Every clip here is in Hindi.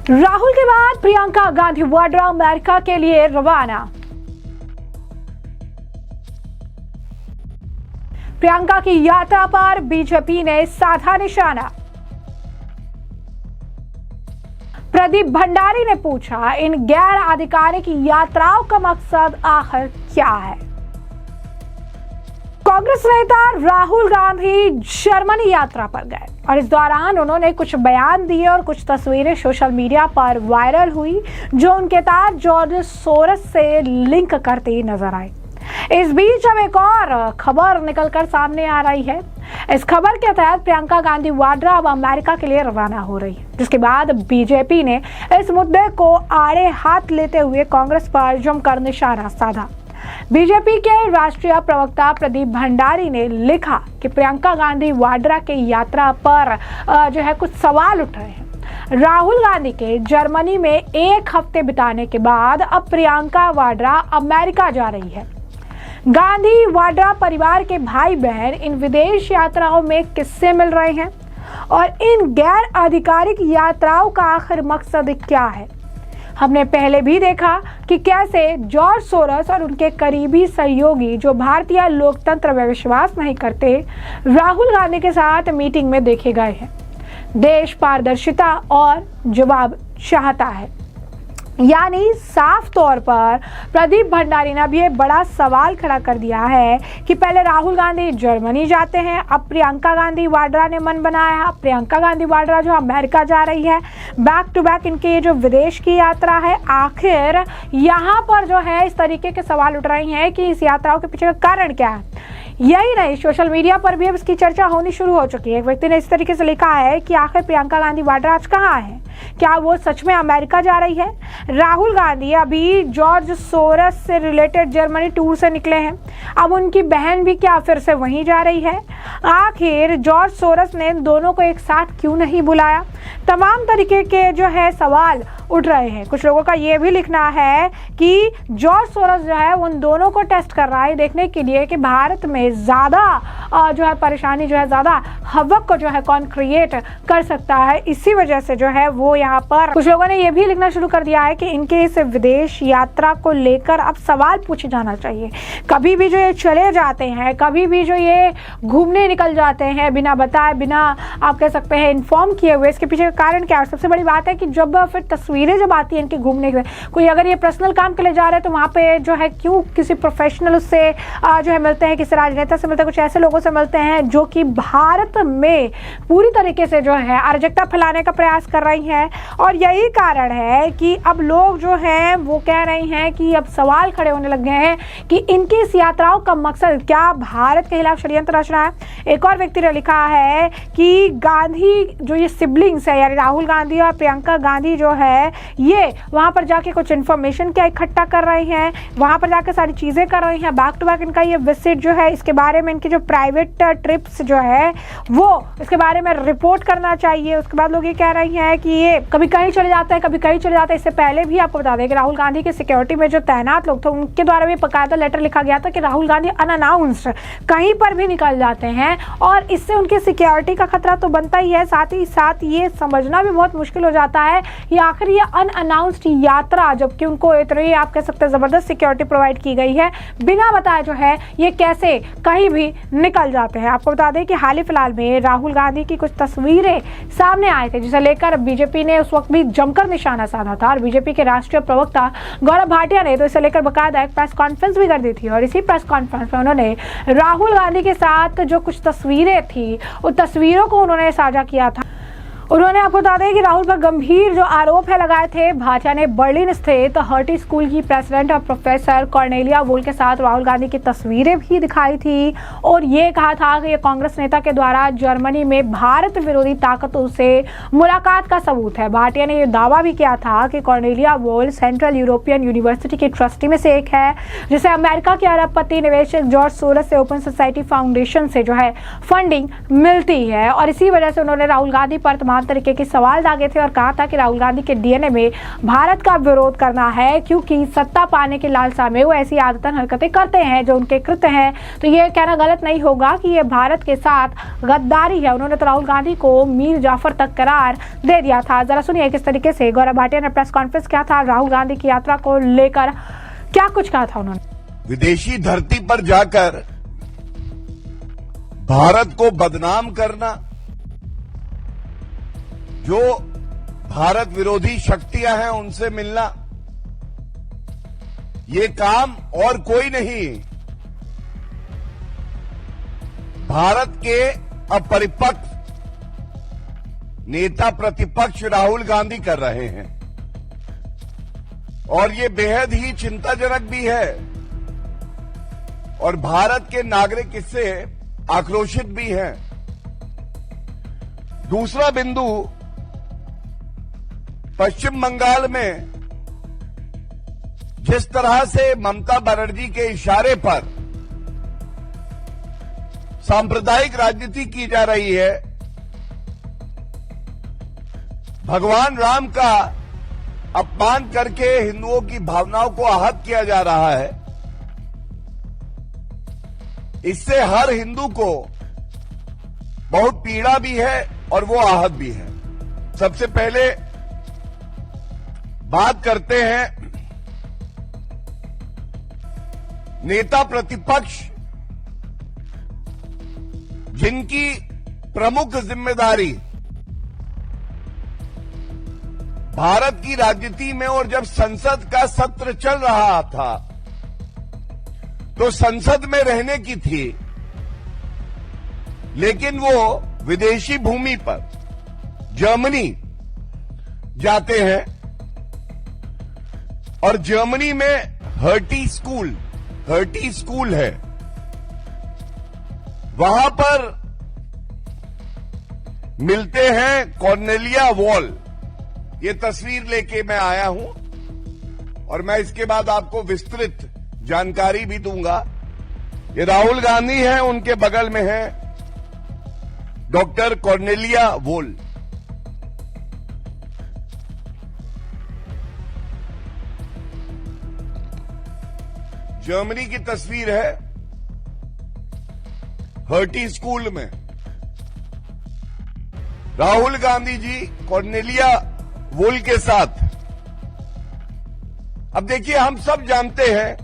राहुल के बाद प्रियंका गांधी वाड्रा अमेरिका के लिए रवाना। प्रियंका की यात्रा पर बीजेपी ने साधा निशाना। प्रदीप भंडारी ने पूछा, इन गैर आधिकारिक यात्राओं का मकसद आखिर क्या है। कांग्रेस नेता राहुल गांधी जर्मनी यात्रा पर गए और इस दौरान उन्होंने कुछ बयान दिए और कुछ तस्वीरें सोशल मीडिया पर वायरल हुई जो उनके साथ जॉर्ज सोरस से लिंक करती नजर आई। इस बीच अब एक और खबर निकलकर सामने आ रही है। इस खबर के तहत प्रियंका गांधी वाड्रा अब अमेरिका के लिए रवाना हो रही है, जिसके बाद बीजेपी ने इस मुद्दे को आड़े हाथ लेते हुए कांग्रेस पर जमकर निशाना साधा। बीजेपी के राष्ट्रीय प्रवक्ता प्रदीप भंडारी ने लिखा कि प्रियंका गांधी वाड्रा की यात्रा पर जो है कुछ सवाल उठ रहे हैं। राहुल गांधी के जर्मनी में एक हफ्ते बिताने के बाद अब प्रियंका वाड्रा अमेरिका जा रही है। गांधी वाड्रा परिवार के भाई बहन इन विदेश यात्राओं में किससे मिल रहे हैं और इन गैर आधिकारिक यात्राओं का आखिर मकसद क्या है। हमने पहले भी देखा कि कैसे जॉर्ज सोरस और उनके करीबी सहयोगी जो भारतीय लोकतंत्र में विश्वास नहीं करते, राहुल गांधी के साथ मीटिंग में देखे गए हैं। देश पारदर्शिता और जवाब चाहता है। यानी साफ तौर पर प्रदीप भंडारी ने भी एक बड़ा सवाल खड़ा कर दिया है कि पहले राहुल गांधी जर्मनी जाते हैं, अब प्रियंका गांधी वाड्रा ने मन बनाया है, अब प्रियंका गांधी वाड्रा जो अमेरिका जा रही है, बैक टू बैक इनके ये जो विदेश की यात्रा है, आखिर यहाँ पर जो है इस तरीके के सवाल उठ रहे हैं कि इस यात्राओं के पीछे का कारण क्या है। यही नहीं, सोशल मीडिया पर भी अब इसकी चर्चा होनी शुरू हो चुकी है। एक व्यक्ति ने इस तरीके से लिखा है कि आखिर प्रियंका गांधी वाड्रा आज कहाँ है, क्या वो सच में अमेरिका जा रही है। राहुल गांधी अभी जॉर्ज सोरस से रिलेटेड जर्मनी टूर से निकले हैं, अब उनकी बहन भी क्या फिर से वहीं जा रही है। आखिर जॉर्ज सोरस ने दोनों को एक साथ क्यों नहीं बुलाया। तमाम तरीके के जो है सवाल उठ रहे हैं। कुछ लोगों का ये भी लिखना है कि जॉर्ज सोरस जो है उन दोनों को टेस्ट कर रहा है देखने के लिए कि भारत में ज़्यादा जो है परेशानी जो है ज़्यादा हवक को जो है कौन क्रिएट कर सकता है। इसी वजह से जो है वो यहाँ पर कुछ लोगों ने ये भी लिखना शुरू कर दिया है कि इनके इस विदेश यात्रा को लेकर अब सवाल पूछे जाना चाहिए। कभी भी जो ये चले जाते हैं, कभी भी जो ये घूमने निकल जाते हैं बिना बताए, बिना आप कह सकते हैं इन्फॉर्म किए हुए, इसके पीछे का कारण क्या है। सबसे बड़ी बात है कि जब फिर तस्वीरें जब आती हैं इनके घूमने के, कोई अगर ये पर्सनल काम के लिए जा रहे हैं तो वहाँ पे जो है क्यों किसी प्रोफेशनल उससे जो है मिलते हैं, किसी राजनेता से मिलते हैं, कुछ ऐसे लोगों से मिलते हैं जो कि भारत में पूरी तरीके से जो है अराजकता फैलाने का प्रयास कर रही हैं। और यही कारण है कि अब लोग जो हैं वो कह रहे हैं कि अब सवाल खड़े होने लग गए हैं कि इनकी इस यात्राओं का मकसद क्या, भारत के खिलाफ षड्यंत्र रचना है। एक और व्यक्ति ने लिखा है कि गांधी जो ये सिबलिंग्स है, यानी राहुल गांधी और प्रियंका गांधी जो है ये वहां पर जाके कुछ इन्फॉर्मेशन क्या इकट्ठा कर रही हैं, वहां पर जाकर सारी चीजें कर रही हैं। बैक टू बैक इनका ये विजिट जो है, इसके बारे में इनकी जो प्राइवेट ट्रिप्स जो है वो इसके बारे में रिपोर्ट करना चाहिए। उसके बाद लोग ये कह रही हैं कि ये कभी कहीं चले जाते हैं, कभी कहीं चले जाते हैं। इससे पहले भी आपको बता दें कि राहुल गांधी की सिक्योरिटी में जो तैनात लोग थे उनके द्वारा भी बकायदा लेटर लिखा गया था कि राहुल गांधी अनअनाउंस्ड कहीं पर भी निकल जाते हैं और इससे उनकी सिक्योरिटी का खतरा तो बनता ही है। साथ ही साथ ये समझना भी बहुत मुश्किल हो जाता है कि आखिर ये अनअनाउंस्ड यात्रा, जबकि उनको इतनी आप कह सकते हैं जबरदस्त सिक्योरिटी प्रोवाइड की गई है, बिना बताए जो है ये कैसे कहीं भी निकल जाते हैं। आपको बता दें कि हाल ही फिलहाल में राहुल गांधी की कुछ तस्वीरें सामने आए थे जिसे लेकर बीजेपी ने उस वक्त भी जमकर निशाना साधा था और बीजेपी के राष्ट्रीय प्रवक्ता गौरव भाटिया ने तो इसे लेकर बकायदा एक प्रेस कॉन्फ्रेंस भी कर दी थी। और इसी प्रेस कॉन्फ्रेंस में उन्होंने राहुल गांधी के साथ जो कुछ तस्वीरें थी उन तस्वीरों को उन्होंने साझा किया था। उन्होंने आपको बता दें कि राहुल पर गंभीर जो आरोप है लगाए थे। भाटिया ने बर्लिन स्थित हर्टी स्कूल की प्रेसिडेंट और प्रोफेसर कॉर्नेलिया वोल के साथ राहुल गांधी की तस्वीरें भी दिखाई थी और ये कहा था कि ये कांग्रेस नेता के द्वारा जर्मनी में भारत विरोधी ताकतों से मुलाकात का सबूत है। भाटिया ने यह दावा भी किया था कि कॉर्नेलिया वोल सेंट्रल यूरोपियन यूनिवर्सिटी की ट्रस्टी में से एक है, जिसे अमेरिका के अरबपति निवेशक जॉर्ज सोरस से ओपन सोसाइटी फाउंडेशन से जो है फंडिंग मिलती है। और इसी वजह से उन्होंने राहुल गांधी पर तमाम तरीके के सवाल दागे थे और कहा था कि राहुल गांधी के डीएनए में भारत का विरोध करना है, क्योंकि सत्ता पाने की लालसा में वो ऐसी आदतन हरकतें करते हैं जो उनके कृत्य हैं। तो ये कहना गलत नहीं होगा कि ये भारत के साथ गद्दारी है। उन्होंने तो राहुल गांधी को मीर जाफर तक करार दे दिया था। जरा सुनिए किस तरीके से गौरव भाटिया ने प्रेस कॉन्फ्रेंस किया था, राहुल गांधी की यात्रा को लेकर क्या कुछ कहा था उन्होंने। विदेशी धरती पर जाकर भारत को बदनाम करना, जो भारत विरोधी शक्तियां हैं उनसे मिलना, ये काम और कोई नहीं भारत के अपरिपक्व नेता प्रतिपक्ष राहुल गांधी कर रहे हैं और ये बेहद ही चिंताजनक भी है और भारत के नागरिक इससे आक्रोशित भी हैं। दूसरा बिंदु, पश्चिम बंगाल में जिस तरह से ममता बनर्जी के इशारे पर सांप्रदायिक राजनीति की जा रही है, भगवान राम का अपमान करके हिंदुओं की भावनाओं को आहत किया जा रहा है, इससे हर हिंदू को बहुत पीड़ा भी है और वो आहत भी है। सबसे पहले बात करते हैं नेता प्रतिपक्ष जिनकी प्रमुख जिम्मेदारी भारत की राजनीति में, और जब संसद का सत्र चल रहा था तो संसद में रहने की थी, लेकिन वो विदेशी भूमि पर जर्मनी जाते हैं और जर्मनी में हर्टी स्कूल है, वहां पर मिलते हैं कॉर्नेलिया वॉल। ये तस्वीर लेके मैं आया हूं और मैं इसके बाद आपको विस्तृत जानकारी भी दूंगा। ये राहुल गांधी हैं, उनके बगल में है डॉक्टर कॉर्नेलिया वॉल। जर्मनी की तस्वीर है, हर्टी स्कूल में राहुल गांधी जी कॉर्नेलिया वॉल के साथ। अब देखिए, हम सब जानते हैं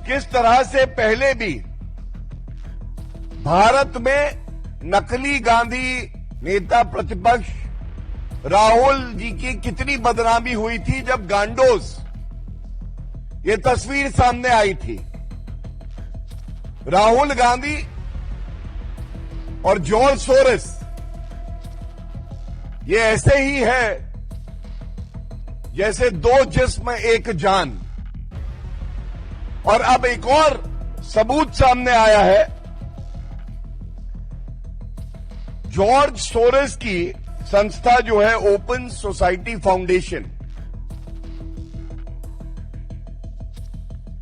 किस तरह से पहले भी भारत में नकली गांधी नेता प्रतिपक्ष राहुल जी की कितनी बदनामी हुई थी जब गांडोस ये तस्वीर सामने आई थी। राहुल गांधी और जॉर्ज सोरेस ये ऐसे ही है जैसे दो जिस्म एक जान। और अब एक और सबूत सामने आया है, जॉर्ज सोरेस की संस्था जो है ओपन सोसाइटी फाउंडेशन,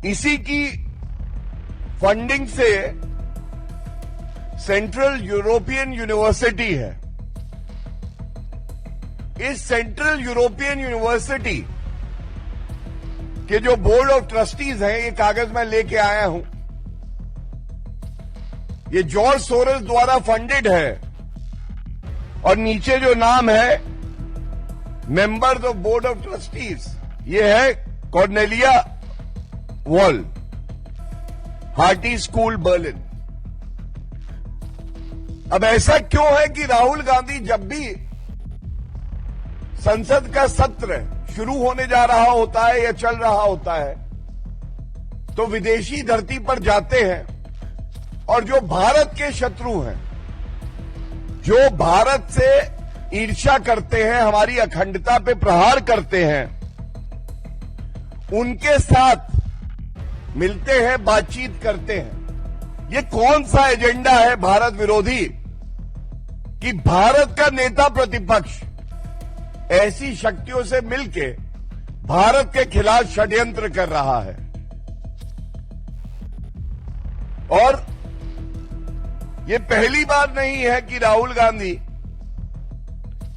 इसी की फंडिंग से सेंट्रल यूरोपियन यूनिवर्सिटी है। इस सेंट्रल यूरोपियन यूनिवर्सिटी के जो बोर्ड ऑफ ट्रस्टीज हैं, ये कागज मैं लेके आया हूं, ये जॉर्ज सोरेस द्वारा फंडेड है और नीचे जो नाम है members of board of trustees, ये है Cornelia wall, hearty school Berlin. अब ऐसा क्यों है कि राहुल गांधी जब भी संसद का सत्र शुरू होने जा रहा होता है या चल रहा होता है तो विदेशी धरती पर जाते हैं और जो भारत के शत्रु हैं, जो भारत से ईर्ष्या करते हैं, हमारी अखंडता पे प्रहार करते हैं, उनके साथ मिलते हैं, बातचीत करते हैं। ये कौन सा एजेंडा है भारत विरोधी कि भारत का नेता प्रतिपक्ष ऐसी शक्तियों से मिलके भारत के खिलाफ षड्यंत्र कर रहा है। और ये पहली बार नहीं है कि राहुल गांधी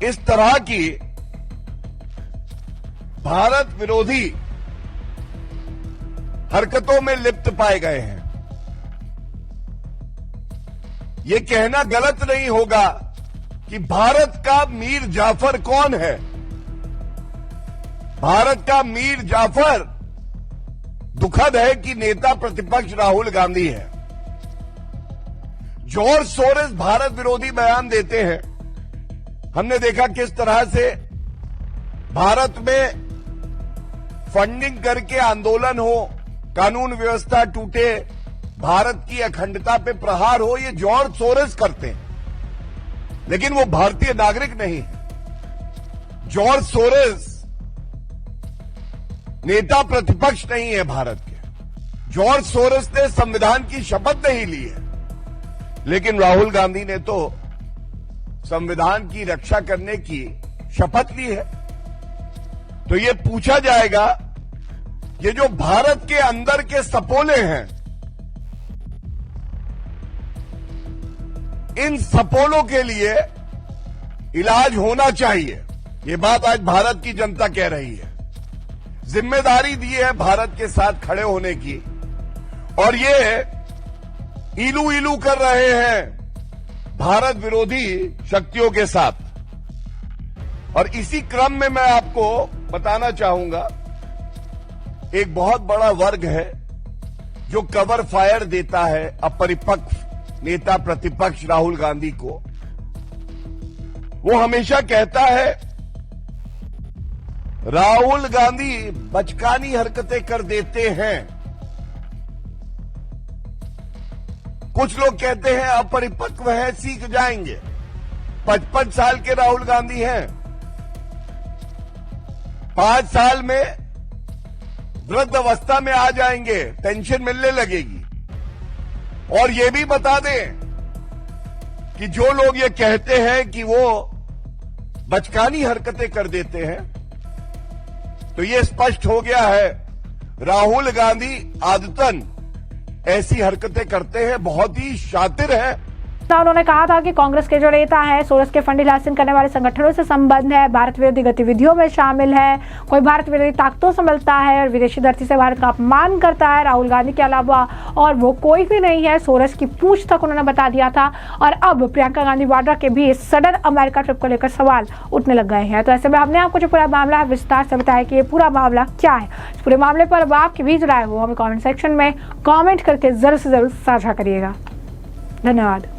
इस तरह की भारत विरोधी हरकतों में लिप्त पाए गए हैं। यह कहना गलत नहीं होगा कि भारत का मीर जाफर कौन है। भारत का मीर जाफर दुखद है कि नेता प्रतिपक्ष राहुल गांधी है। जॉर्ज सोरेस भारत विरोधी बयान देते हैं। हमने देखा किस तरह से भारत में फंडिंग करके आंदोलन हो, कानून व्यवस्था टूटे, भारत की अखंडता पे प्रहार हो, ये जॉर्ज सोरेस करते हैं, लेकिन वो भारतीय नागरिक नहीं है। जॉर्ज सोरेस नेता प्रतिपक्ष नहीं है भारत के। जॉर्ज सोरेस ने संविधान की शपथ नहीं ली है, लेकिन राहुल गांधी ने तो संविधान की रक्षा करने की शपथ ली है। तो ये पूछा जाएगा, ये जो भारत के अंदर के सपोले हैं, इन सपोलों के लिए इलाज होना चाहिए। ये बात आज भारत की जनता कह रही है। जिम्मेदारी दी है भारत के साथ खड़े होने की, और ये इलू इलू कर रहे हैं भारत विरोधी शक्तियों के साथ। और इसी क्रम में मैं आपको बताना चाहूंगा, एक बहुत बड़ा वर्ग है जो कवर फायर देता है अपरिपक्व नेता प्रतिपक्ष राहुल गांधी को। वो हमेशा कहता है राहुल गांधी बचकानी हरकतें कर देते हैं। कुछ लोग कहते हैं अपरिपक्व है, सीख जाएंगे। 55 साल के राहुल गांधी हैं। 5 साल में वृद्ध अवस्था में आ जाएंगे, पेंशन मिलने लगेगी। और ये भी बता दें कि जो लोग ये कहते हैं कि वो बचकानी हरकतें कर देते हैं, तो ये स्पष्ट हो गया है राहुल गांधी आदतन ऐसी हरकतें करते हैं, बहुत ही शातिर है। उन्होंने कहा था कि कांग्रेस के जो नेता है सोरेस के फंड हासिल करने वाले संगठनों से संबंध है, भारत विरोधी गतिविधियों में शामिल है, कोई भारत विरोधी ताकतों से मिलता है और विदेशी धरती से भारत का अपमान करता है राहुल गांधी के अलावा, और वो कोई भी नहीं है। सोरेस की पूछ तक उन्होंने बता दिया था। और अब प्रियंका गांधी वाड्रा के भी सडन अमेरिका ट्रिप को लेकर सवाल उठने लग गए हैं। तो ऐसे में हमने आपको जो पूरा मामला है विस्तार से बताया कि ये पूरा मामला क्या है। इस पूरे मामले पर अब आपकी भी राय हो हमें कॉमेंट सेक्शन में कॉमेंट करके जरूर से जरूर साझा करिएगा। धन्यवाद।